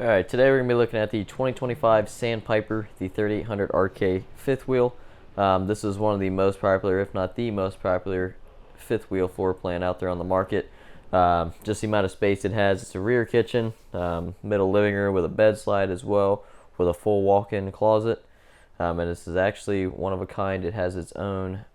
Alright, today we're going to be looking at the 2025 Sandpiper, the 3800RK fifth wheel. This is one of the most popular, if not the most popular, fifth wheel floor plan out there on the market. Just the amount of space it has. It's a rear kitchen, middle living room with a bed slide as well, with a full walk-in closet. And this is actually one of a kind. It has its own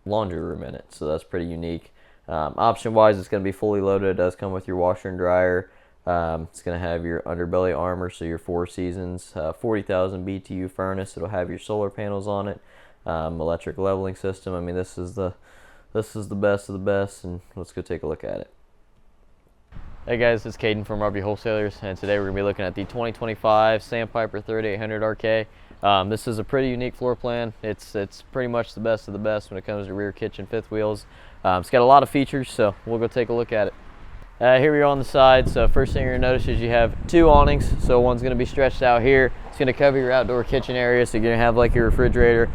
laundry room in it, so that's pretty unique. Option-wise, it's going to be fully loaded. It does come with your washer and dryer. It's going to have your underbelly armor, so your 4 seasons, 40,000 BTU furnace. It'll have your solar panels on it, electric leveling system. I mean, this is the best of the best, and let's go take a look at it. Hey guys, it's Kaden from RV Wholesalers, and today we're going to be looking at the 2025 Sandpiper 3800RK. This is a pretty unique floor plan. It's pretty much the best of the best when it comes to rear kitchen fifth wheels. It's got a lot of features, so we'll go take a look at it. Here we are on the side. So first thing you're going to notice is you have 2 awnings. So one's going to be stretched out here. It's going to cover your outdoor kitchen area. So you're going to have like your refrigerator,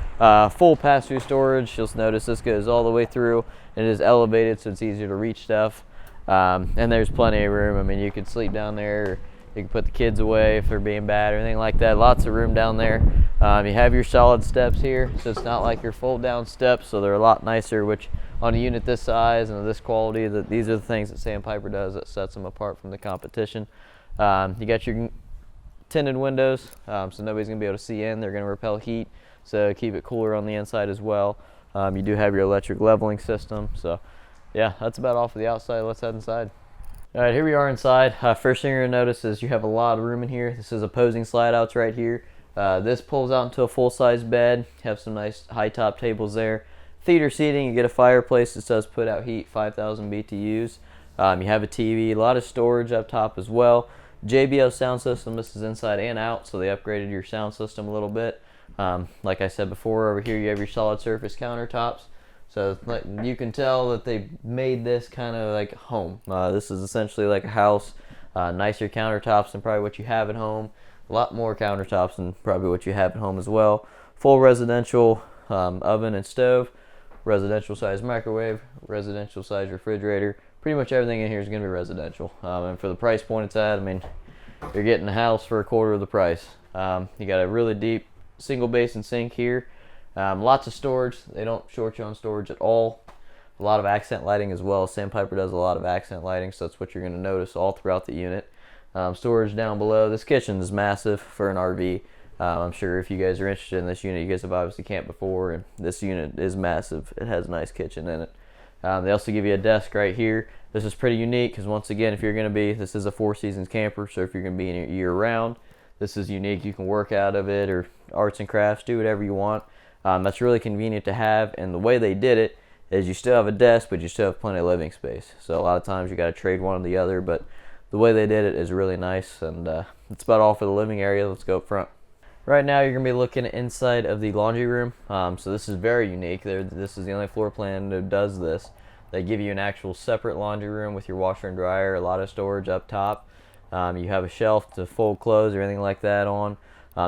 full pass-through storage. You'll notice this goes all the way through. It is elevated, so it's easier to reach stuff. And there's plenty of room. I mean, you could sleep down there, or you can put the kids away if they're being bad or anything like that. Lots of room down there. You have your solid steps here, so it's not like your fold-down steps. So they're a lot nicer, which on a unit this size and this quality, these are the things that Sandpiper does that sets them apart from the competition. You got your tinted windows, so nobody's going to be able to see in. They're going to repel heat, so keep it cooler on the inside as well. You do have your electric leveling system. So yeah, that's about all for the outside. Let's head inside. All right, here we are inside. First thing you're going to notice is you have a lot of room in here. This is opposing slide outs right here. This pulls out into a full-size bed. You have some nice high top tables there. Theater seating, you get a fireplace that does put out heat, 5,000 BTUs. You have a TV, a lot of storage up top as well. JBL sound system, this is inside and out, so they upgraded your sound system a little bit. Like I said before, over here you have your solid surface countertops. So you can tell that they made this kind of like home. This is essentially like a house. Nicer countertops than probably what you have at home. A lot more countertops than probably what you have at home as well. Full residential oven and stove. Residential size microwave, residential size refrigerator. Pretty much everything in here is going to be residential. And for the price point it's at, I mean, you're getting a house for a quarter of the price. You got a really deep single basin sink here. Lots of storage. They don't short you on storage at all. A lot of accent lighting as well. Sandpiper does a lot of accent lighting, so that's what you're going to notice all throughout the unit. Storage down below. This kitchen is massive for an RV. I'm sure if you guys are interested in this unit, you guys have obviously camped before, and this unit is massive. It has a nice kitchen in it. They also give you a desk right here. This is pretty unique because, once again, if you're going to be, this is a 4 seasons camper, so if you're going to be in it year round, this is unique. You can work out of it, or arts and crafts, do whatever you want. That's really convenient to have, and the way they did it is you still have a desk, but you still have plenty of living space. So a lot of times you got to trade one or the other, but the way they did it is really nice, and that's about all for the living area. Let's go up front. Right now you're going to be looking inside of the laundry room. So this is very unique. This is the only floor plan that does this. They give you an actual separate laundry room with your washer and dryer, a lot of storage up top. You have a shelf to fold clothes or anything like that on.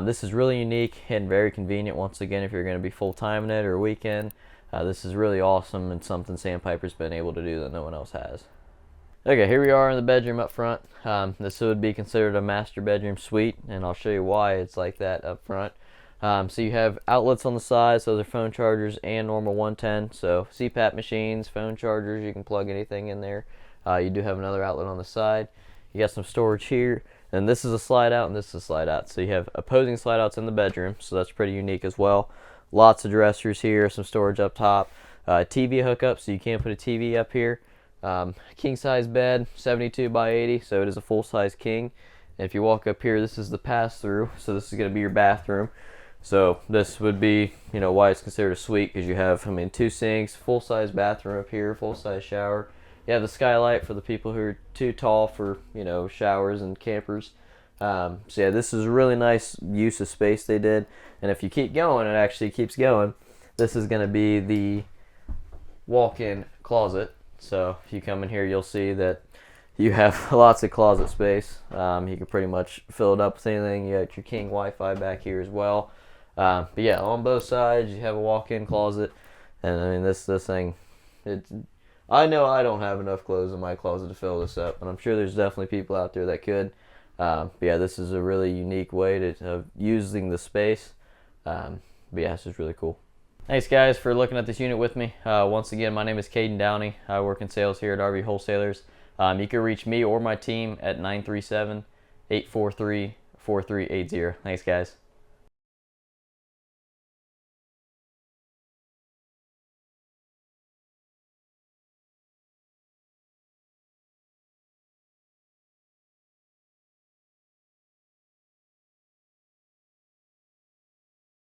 This is really unique and very convenient, once again, if you're going to be full-time in it or a weekend. This is really awesome and something Sandpiper's been able to do that no one else has. Okay, here we are in the bedroom up front. This would be considered a master bedroom suite, and I'll show you why it's like that up front. So you have outlets on the side, so those are phone chargers and normal 110. So CPAP machines, phone chargers, you can plug anything in there. You do have another outlet on the side. You got some storage here, and this is a slide out and this is a slide out. So you have opposing slide outs in the bedroom, so that's pretty unique as well. Lots of dressers here, some storage up top. TV hookup, so you can put a TV up here. King size bed, 72 by 80, so it is a full size king. And if you walk up here, this is the pass through, so this is going to be your bathroom. So this would be, you know, why it's considered a suite, because you have, I mean, 2 sinks, full size bathroom up here, full size shower. You have the skylight for the people who are too tall for, you know, showers and campers. So yeah, this is a really nice use of space they did. And if you keep going, it actually keeps going. This is going to be the walk-in closet. So if you come in here, you'll see that you have lots of closet space. You can pretty much fill it up with anything. You got your King Wi-Fi back here as well. But yeah, on both sides you have a walk-in closet, and I mean this thing. I know I don't have enough clothes in my closet to fill this up, but I'm sure there's definitely people out there that could. But yeah, this is a really unique way of using the space. But yeah, this is really cool. Thanks guys for looking at this unit with me. Once again, my name is Kaden Downey. I work in sales here at RV Wholesalers. You can reach me or my team at 937-843-4380. Thanks guys.